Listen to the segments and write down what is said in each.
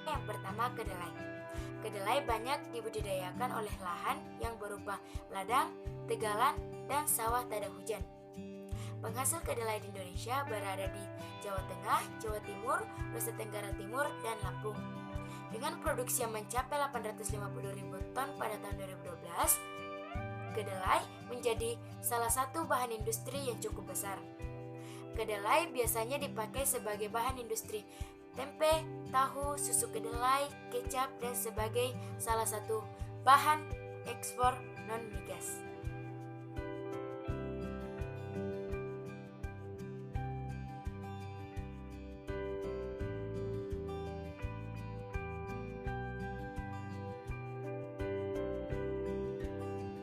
Yang pertama, kedelai. Kedelai banyak dibudidayakan oleh lahan yang berupa ladang, tegalan, dan sawah tak ada hujan. Penghasil kedelai di Indonesia berada di Jawa Tengah, Jawa Timur, Nusa Tenggara Timur, dan Lampung. Dengan produksi yang mencapai 850.000 ton pada tahun 2012, kedelai menjadi salah satu bahan industri yang cukup besar. Kedelai biasanya dipakai sebagai bahan industri tempe, tahu, susu kedelai, kecap, dan sebagai salah satu bahan ekspor non-migas.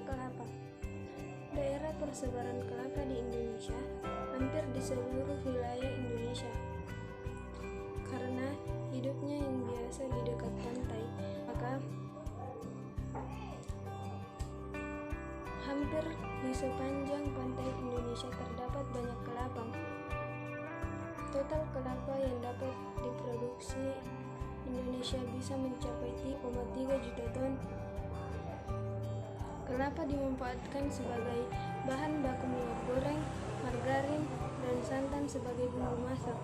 Kelapa. Daerah persebaran kelapa di Indonesia hampir di seluruh wilayah Indonesia. Karena hidupnya yang biasa di dekat pantai, maka hampir di sepanjang pantai Indonesia terdapat banyak kelapa. Total kelapa yang dapat diproduksi Indonesia bisa mencapai 3,3 juta ton. Kelapa dimanfaatkan sebagai bahan baku minyak goreng, margarin, dan santan sebagai bumbu masak.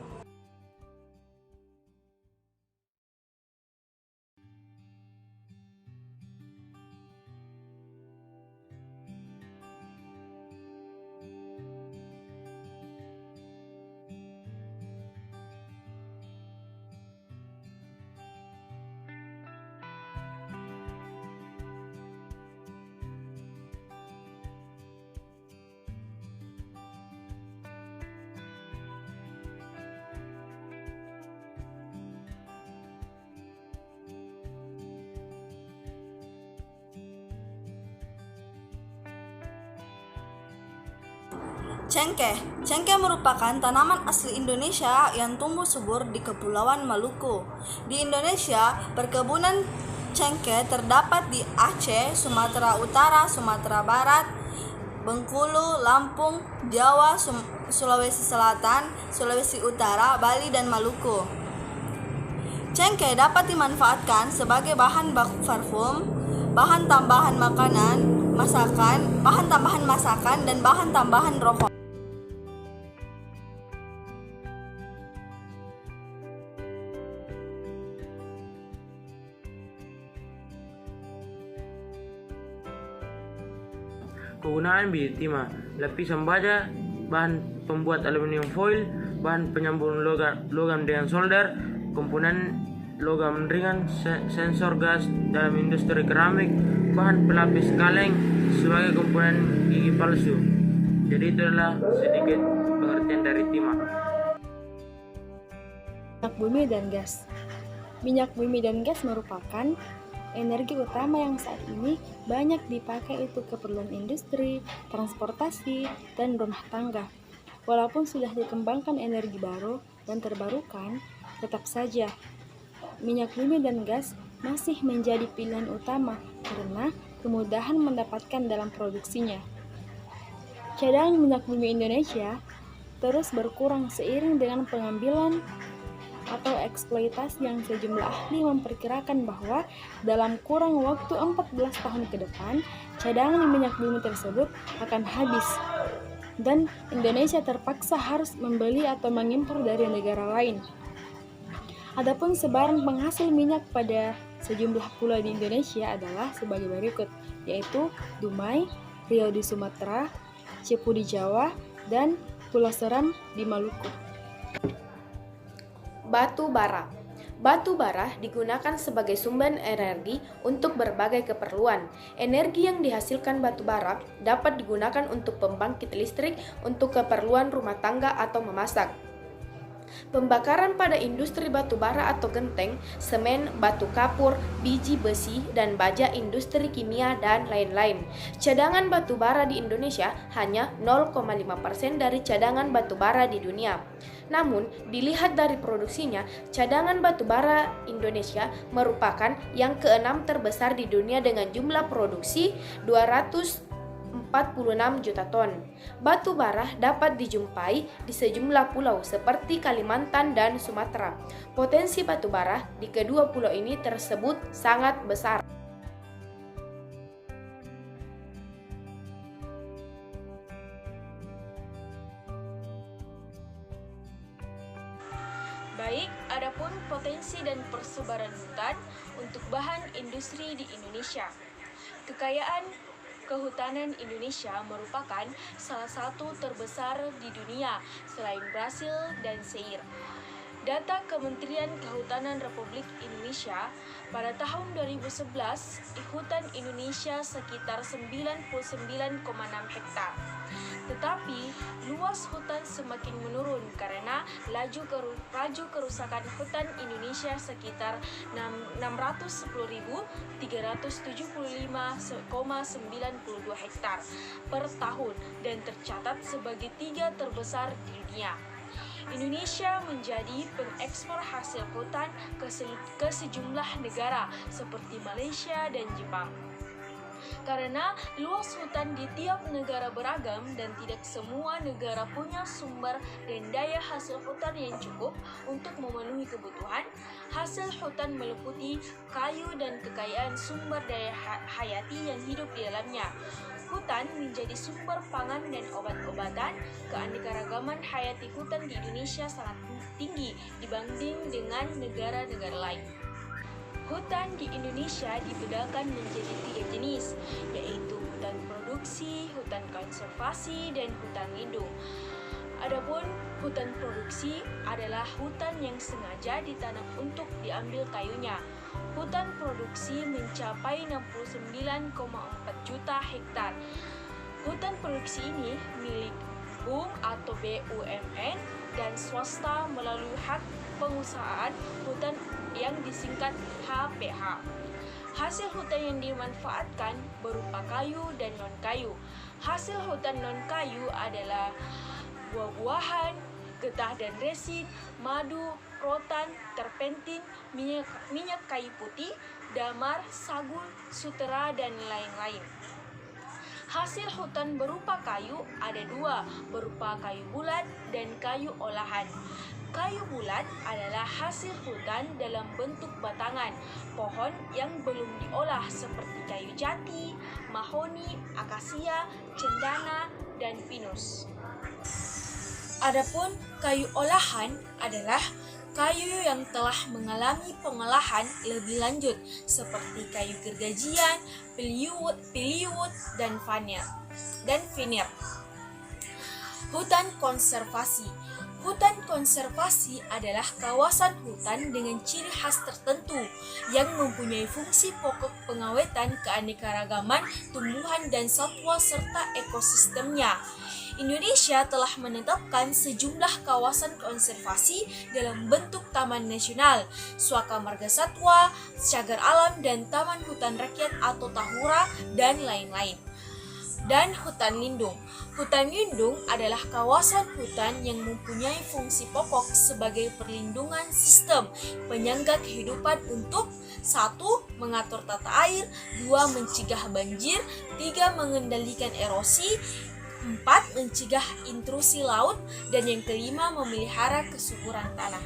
Cengkeh merupakan tanaman asli Indonesia yang tumbuh subur di Kepulauan Maluku. Di Indonesia, perkebunan cengkeh terdapat di Aceh, Sumatera Utara, Sumatera Barat, Bengkulu, Lampung, Jawa, Sulawesi Selatan, Sulawesi Utara, Bali, dan Maluku. Cengkeh dapat dimanfaatkan sebagai bahan baku parfum, bahan tambahan masakan, dan bahan tambahan rokok. Kegunaan biji timah: lapisan baja, bahan pembuat aluminium foil, bahan penyambung logam dengan solder, komponen logam ringan, sensor gas dalam industri keramik, bahan pelapis kaleng sebagai komponen gigi palsu. Jadi itu adalah sedikit pengertian dari timah. Minyak bumi dan gas. Minyak bumi dan gas merupakan energi utama yang saat ini banyak dipakai untuk keperluan industri, transportasi, dan rumah tangga. Walaupun sudah dikembangkan energi baru dan terbarukan, tetap saja minyak bumi dan gas masih menjadi pilihan utama karena kemudahan mendapatkan dalam produksinya. Cadangan minyak bumi Indonesia terus berkurang seiring dengan pengambilan atau eksploitasi yang sejumlah ahli memperkirakan bahwa dalam kurang waktu 14 tahun ke depan, cadangan minyak bumi tersebut akan habis dan Indonesia terpaksa harus membeli atau mengimpor dari negara lain. Adapun sebaran penghasil minyak pada sejumlah pulau di Indonesia adalah sebagai berikut, yaitu Dumai, Riau di Sumatera, Cepu di Jawa, dan Pulau Seram di Maluku. Batu bara. Batu bara digunakan sebagai sumber energi untuk berbagai keperluan. Energi yang dihasilkan batu bara dapat digunakan untuk pembangkit listrik, untuk keperluan rumah tangga atau memasak. Pembakaran pada industri batu bara atau genteng, semen, batu kapur, biji besi, dan baja industri kimia, dan lain-lain. Cadangan batu bara di Indonesia hanya 0,5% dari cadangan batu bara di dunia. Namun, dilihat dari produksinya, cadangan batu bara Indonesia merupakan yang keenam terbesar di dunia dengan jumlah produksi 200 46 juta ton. Batu bara dapat dijumpai di sejumlah pulau seperti Kalimantan dan Sumatera. Potensi batu bara di kedua pulau ini tersebut sangat besar. Baik, adapun potensi dan persebaran hutan untuk bahan industri di Indonesia. Kekayaan kehutanan Indonesia merupakan salah satu terbesar di dunia selain Brasil dan Zaire. Data Kementerian Kehutanan Republik Indonesia pada tahun 2011, hutan Indonesia sekitar 99,6 hektar. Tetapi, luas hutan semakin menurun karena laju kerusakan hutan Indonesia sekitar 610.375,92 hektar per tahun dan tercatat sebagai 3 terbesar di dunia. Indonesia menjadi pengekspor hasil hutan ke sejumlah negara seperti Malaysia dan Jepang. Karena luas hutan di tiap negara beragam dan tidak semua negara punya sumber dan daya hasil hutan yang cukup untuk memenuhi kebutuhan, hasil hutan meliputi kayu dan kekayaan sumber daya hayati yang hidup di dalamnya. Hutan menjadi sumber pangan dan obat-obatan. Keanekaragaman hayati hutan di Indonesia sangat tinggi dibanding dengan negara-negara lain. Hutan di Indonesia dibedakan menjadi 3 jenis, yaitu hutan produksi, hutan konservasi, dan hutan lindung. Adapun hutan produksi adalah hutan yang sengaja ditanam untuk diambil kayunya. Hutan produksi mencapai 69,4 juta hektar. Hutan produksi ini milik BUM atau BUMN dan swasta melalui hak pengusahaan hutan yang disingkat HPH. Hasil hutan yang dimanfaatkan berupa kayu dan non-kayu. Hasil hutan non-kayu adalah buah-buahan, getah dan resin, madu, rotan, terpentin, minyak kayu putih, damar, sagu, sutera, dan lain-lain. Hasil hutan berupa kayu ada 2, berupa kayu bulat dan kayu olahan. Kayu bulat adalah hasil hutan dalam bentuk batangan pohon yang belum diolah seperti kayu jati, mahoni, akasia, cendana, dan pinus. Adapun kayu olahan adalah kayu yang telah mengalami pengolahan lebih lanjut seperti kayu gergajian, plywood, dan veneer. Hutan konservasi. Hutan konservasi adalah kawasan hutan dengan ciri khas tertentu yang mempunyai fungsi pokok pengawetan keanekaragaman tumbuhan dan satwa serta ekosistemnya. Indonesia telah menetapkan sejumlah kawasan konservasi dalam bentuk Taman Nasional, Suaka Marga Satwa, Cagar Alam, dan Taman Hutan Rakyat atau Tahura, dan lain-lain. Dan hutan lindung. Hutan lindung adalah kawasan hutan yang mempunyai fungsi pokok sebagai perlindungan sistem penyangga kehidupan untuk 1. Mengatur tata air, 2. Mencegah banjir, 3. Mengendalikan erosi, 4. Mencegah intrusi laut, dan yang kelima memelihara kesuburan tanah.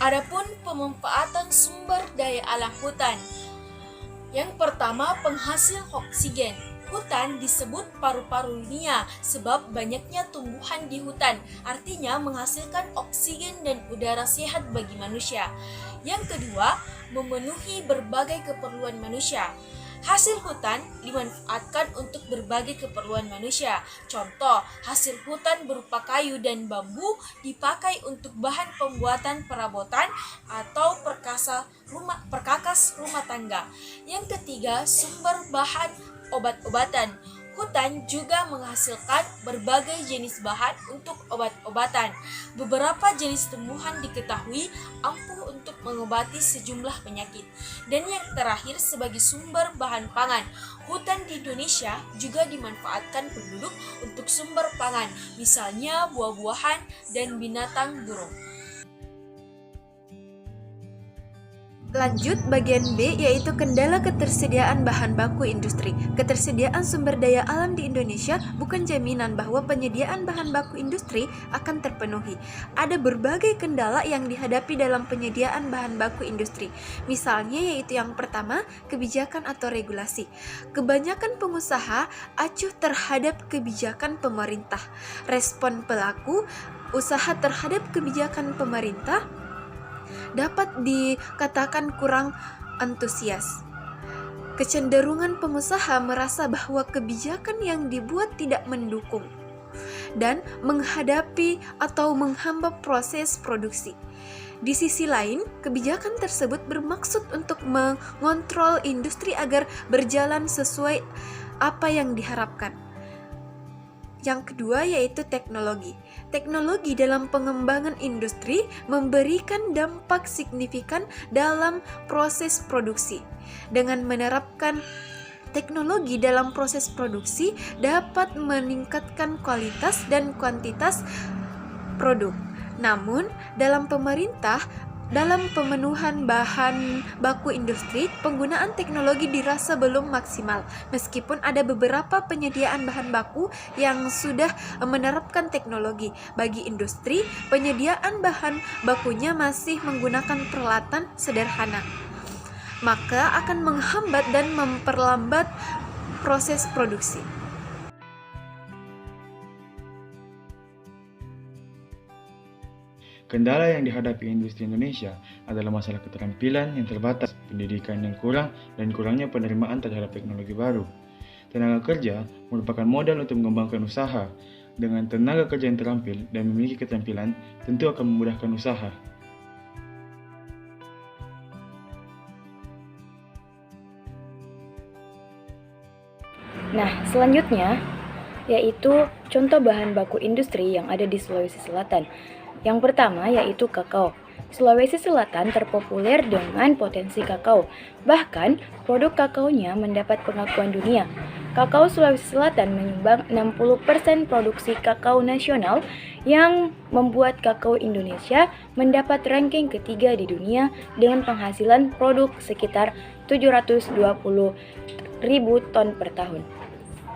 Adapun pemanfaatan sumber daya alam hutan. Yang pertama, penghasil oksigen. Hutan disebut paru-paru dunia sebab banyaknya tumbuhan di hutan, artinya menghasilkan oksigen dan udara sehat bagi manusia. Yang kedua, memenuhi berbagai keperluan manusia. Hasil hutan dimanfaatkan untuk berbagai keperluan manusia. Contoh, hasil hutan berupa kayu dan bambu dipakai untuk bahan pembuatan perabotan atau perkakas rumah tangga. Yang ketiga, sumber bahan obat-obatan. Hutan juga menghasilkan berbagai jenis bahan untuk obat-obatan. Beberapa jenis tumbuhan diketahui ampuh untuk mengobati sejumlah penyakit. Dan yang terakhir, sebagai sumber bahan pangan. Hutan di Indonesia juga dimanfaatkan penduduk untuk sumber pangan, misalnya buah-buahan dan binatang burung. Lanjut bagian B, yaitu kendala ketersediaan bahan baku industri. Ketersediaan sumber daya alam di Indonesia bukan jaminan bahwa penyediaan bahan baku industri akan terpenuhi. Ada berbagai kendala yang dihadapi dalam penyediaan bahan baku industri. Misalnya yaitu yang pertama, kebijakan atau regulasi. Kebanyakan pengusaha acuh terhadap kebijakan pemerintah. Respon pelaku usaha terhadap kebijakan pemerintah dapat dikatakan kurang antusias. Kecenderungan pengusaha merasa bahwa kebijakan yang dibuat tidak mendukung dan menghadapi atau menghambat proses produksi. Di sisi lain, kebijakan tersebut bermaksud untuk mengontrol industri agar berjalan sesuai apa yang diharapkan. Yang kedua yaitu teknologi. Teknologi dalam pengembangan industri memberikan dampak signifikan dalam proses produksi. Dengan menerapkan teknologi dalam proses produksi dapat meningkatkan kualitas dan kuantitas produk. Namun, dalam pemenuhan bahan baku industri, penggunaan teknologi dirasa belum maksimal. Meskipun ada beberapa penyediaan bahan baku yang sudah menerapkan teknologi, bagi industri, penyediaan bahan bakunya masih menggunakan peralatan sederhana, maka akan menghambat dan memperlambat proses produksi. Kendala yang dihadapi industri Indonesia adalah masalah keterampilan yang terbatas, pendidikan yang kurang, dan kurangnya penerimaan terhadap teknologi baru. Tenaga kerja merupakan modal untuk mengembangkan usaha. Dengan tenaga kerja yang terampil dan memiliki keterampilan, tentu akan memudahkan usaha. Nah, selanjutnya yaitu contoh bahan baku industri yang ada di Sulawesi Selatan. Yang pertama yaitu kakao. Sulawesi Selatan terpopuler dengan potensi kakao. Bahkan, produk kakaonya mendapat pengakuan dunia. Kakao Sulawesi Selatan menyumbang 60% produksi kakao nasional yang membuat kakao Indonesia mendapat ranking ketiga di dunia dengan penghasilan produk sekitar 720.000 ton per tahun.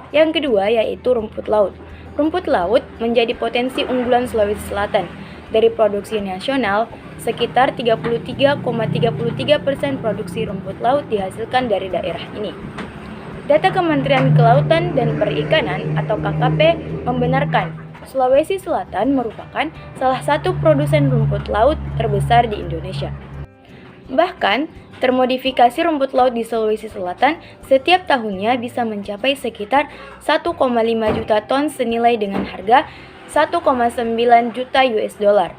Yang kedua yaitu rumput laut. Rumput laut menjadi potensi unggulan Sulawesi Selatan. Dari produksi nasional, sekitar 33,33% produksi rumput laut dihasilkan dari daerah ini. Data Kementerian Kelautan dan Perikanan atau KKP membenarkan Sulawesi Selatan merupakan salah satu produsen rumput laut terbesar di Indonesia. Bahkan, termodifikasi rumput laut di Sulawesi Selatan setiap tahunnya bisa mencapai sekitar 1,5 juta ton senilai dengan harga 1,9 juta US dollar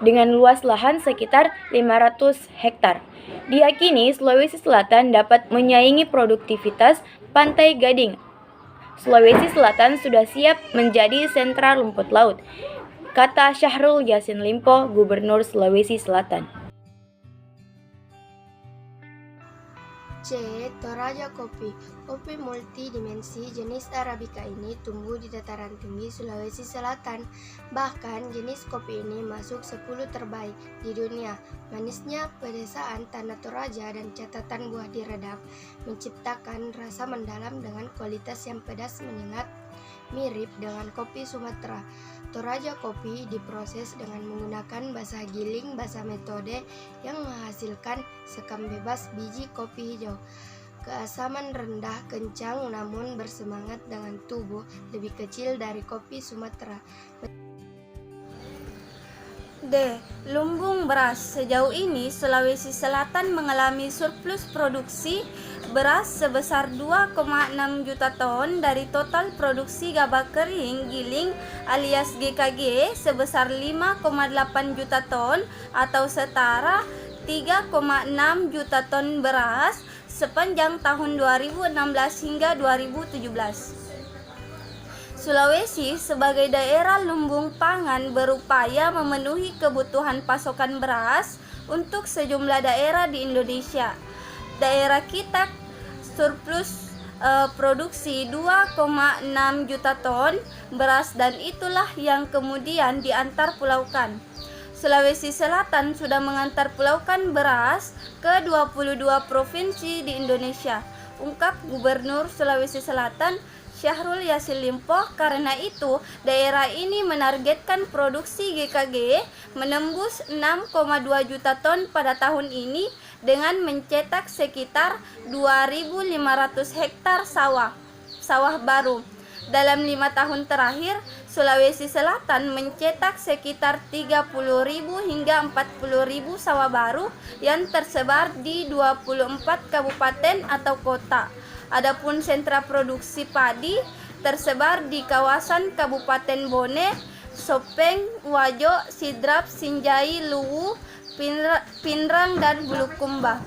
dengan luas lahan sekitar 500 hektar. Diyakini Sulawesi Selatan dapat menyaingi produktivitas Pantai Gading. Sulawesi Selatan sudah siap menjadi sentra rumput laut, kata Syahrul Yassin Limpo, Gubernur Sulawesi Selatan. C. Toraja kopi. Kopi multidimensi jenis Arabica ini tumbuh di dataran tinggi Sulawesi Selatan. Bahkan jenis kopi ini masuk 10 terbaik di dunia. Manisnya pedesaan tanah Toraja dan catatan buah di redang menciptakan rasa mendalam dengan kualitas yang pedas menyengat, mirip dengan kopi Sumatera. Toraja kopi diproses dengan menggunakan basah giling basah metode yang menghasilkan sekam bebas biji kopi hijau. Keasaman rendah kencang namun bersemangat dengan tubuh lebih kecil dari kopi Sumatera. D. Lumbung beras. Sejauh ini Sulawesi Selatan mengalami surplus produksi beras sebesar 2,6 juta ton dari total produksi gabah kering giling alias GKG sebesar 5,8 juta ton atau setara 3,6 juta ton beras sepanjang tahun 2016 hingga 2017. Sulawesi sebagai daerah lumbung pangan berupaya memenuhi kebutuhan pasokan beras untuk sejumlah daerah di Indonesia. Daerah kita surplus produksi 2,6 juta ton beras dan itulah yang kemudian diantar pulaukan. Sulawesi Selatan sudah mengantar pulaukan beras ke 22 provinsi di Indonesia, ungkap Gubernur Sulawesi Selatan Syahrul Yassin Limpo. Karena itu, daerah ini menargetkan produksi GKG menembus 6,2 juta ton pada tahun ini dengan mencetak sekitar 2.500 hektar sawah baru. Dalam 5 tahun terakhir, Sulawesi Selatan mencetak sekitar 30.000 hingga 40.000 sawah baru yang tersebar di 24 kabupaten atau kota. Adapun sentra produksi padi tersebar di kawasan Kabupaten Bone, Sopeng, Wajo, Sidrap, Sinjai, Luwu, Pinrang, dan Bulukumba.